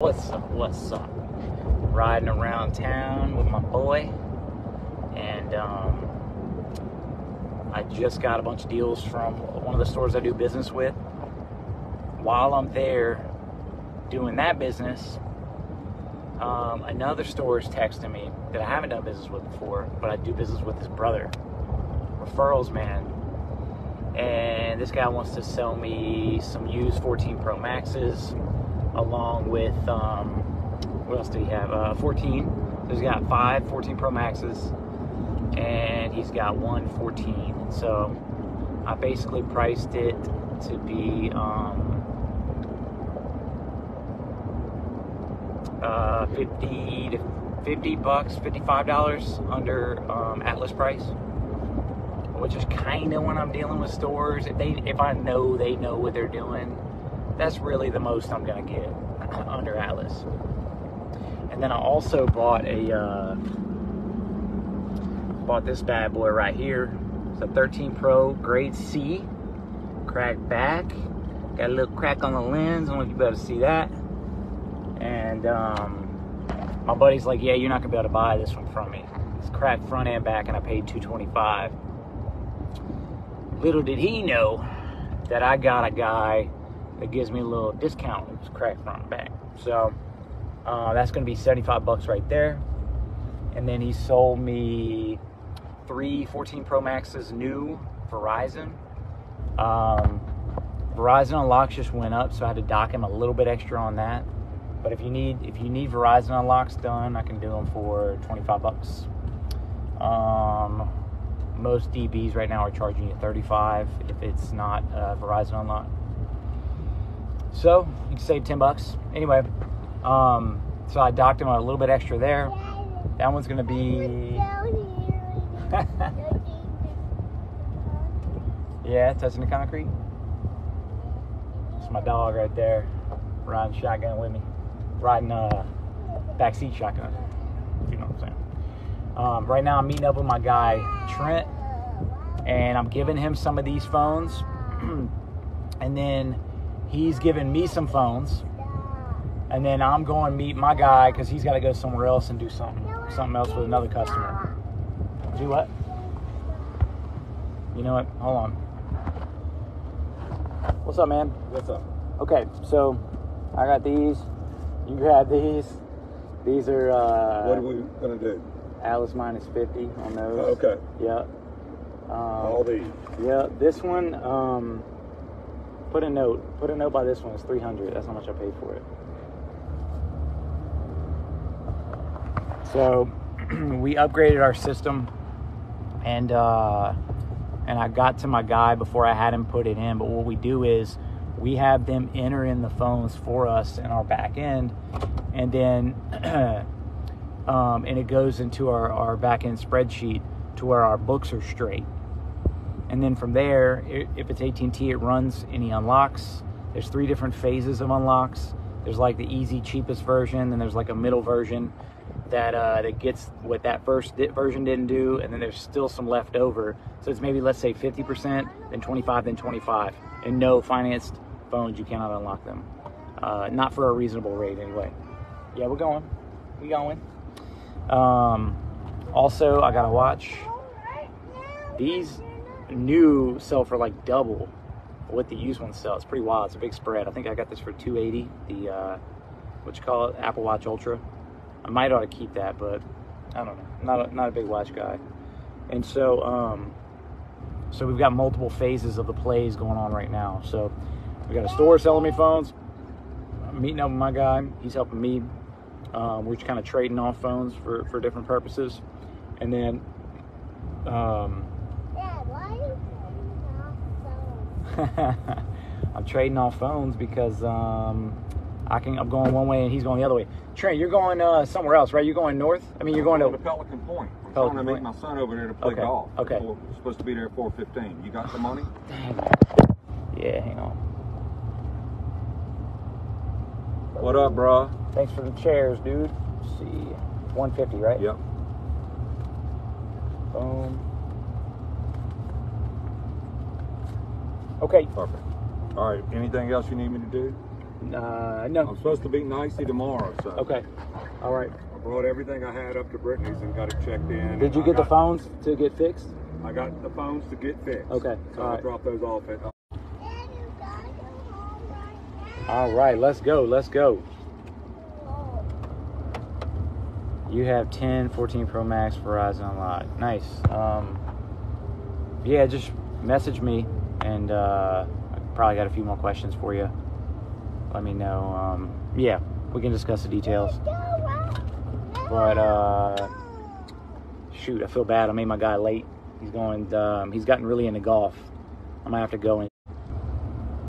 What's up? Riding around town with my boy, and I just got a bunch of deals from one of the stores I do business with. While I'm there doing that business, another store is texting me that I haven't done business with before, but I do business with his brother. Referrals, man. And this guy wants to sell me some used 14 Pro Maxes, along with, what else do he have? 14. So he's got 5 14 Pro Maxes, and he's got one 14. So I basically priced it to be 50 bucks, $55 under Atlas price, which is kind of when I'm dealing with stores. If I know they know what they're doing, that's really the most I'm gonna get under Atlas. And then I also bought this bad boy right here. It's a 13 Pro grade C, cracked back, got a little crack on the lens. I don't know if you'll be able to see that. And my buddy's like, yeah, you're not gonna be able to buy this one from me. It's cracked front and back, and I paid $225. Little did he know that I got a guy that gives me a little discount. It's cracked front and back. So that's gonna be 75 bucks right there. And then he sold me 3 14 Pro Maxes new Verizon. Verizon unlocks just went up, so I had to dock him a little bit extra on that. But if you need Verizon unlocks done, I can do them for 25 bucks. Most DBs right now are charging you 35 if it's not Verizon unlock. So you can save 10 bucks. Anyway, so I docked him a little bit extra there. That one's gonna be yeah, touching the concrete. It's my dog right there, riding shotgun with me. Riding backseat shotgun, if you know what I'm saying. Right now I'm meeting up with my guy Trent, and I'm giving him some of these phones, and then he's giving me some phones, and then I'm going to meet my guy because he's got to go somewhere else and do something else with another customer. Do what? You know what? Hold on. What's up, man? What's up? Okay, so I got these. You grab these. These are what are we gonna do? Atlas minus 50 on those. Oh, okay. Yep. All these. Yeah, this one, put a note by this one. It's $300. That's how much I paid for it. So we upgraded our system, and I got to my guy before I had him put it in. But what we do is we have them enter in the phones for us in our back end, and then and it goes into our back end spreadsheet to where our books are straight. And then from there, if it's AT&T, it runs any unlocks. There's 3 different phases of unlocks. There's like the easy, cheapest version, then there's like a middle version that gets what that first version didn't do, and then there's still some left over. So it's maybe, let's say 50%, then 25, then 25. And no, financed phones, you cannot unlock them. Not for a reasonable rate anyway. Yeah, we're going. We going. Also, I got a watch. These new sell for like double what the used ones sell. It's pretty wild. It's a big spread. I think I got this for $280. The what you call it, Apple Watch Ultra. I might ought to keep that, but I don't know. Not a big watch guy. And so so we've got multiple phases of the plays going on right now. So we got a store selling me phones. I'm meeting up with my guy. He's helping me. We're just kind of trading off phones for different purposes. And then Dad, why are you trading off phones? I'm trading off phones because I'm going one way and he's going the other way. Trent, you're going somewhere else, right? You're going north? I mean, you're going to Pelican Point. I'm Pelican trying to Point? meet my son over there to play Okay. golf. Okay. We're supposed to be there at 4:15. You got the money? Dang. Yeah, hang on. What up, bro? Thanks for the chairs, dude. Let's see. 150, right? Yep. Boom. Okay. Perfect. All right. Anything else you need me to do? I'm No. supposed to be nicey tomorrow, so. Okay. All right. I brought everything I had up to Brittany's and got it checked in. Did you get the phones to get fixed? I got the phones to get fixed. Okay. So All I'll right. drop those off at. Dad, you gotta go home right now. All right. Let's go. Let's go. Oh. You have 10, 14 Pro Max Verizon Unlocked. Nice. Yeah, just message me, and I probably got a few more questions for you. Let me know. Yeah, we can discuss the details. Let's go right But now. shoot, I feel bad. I made my guy late. He's going. He's gotten really into golf. I'm gonna have to go and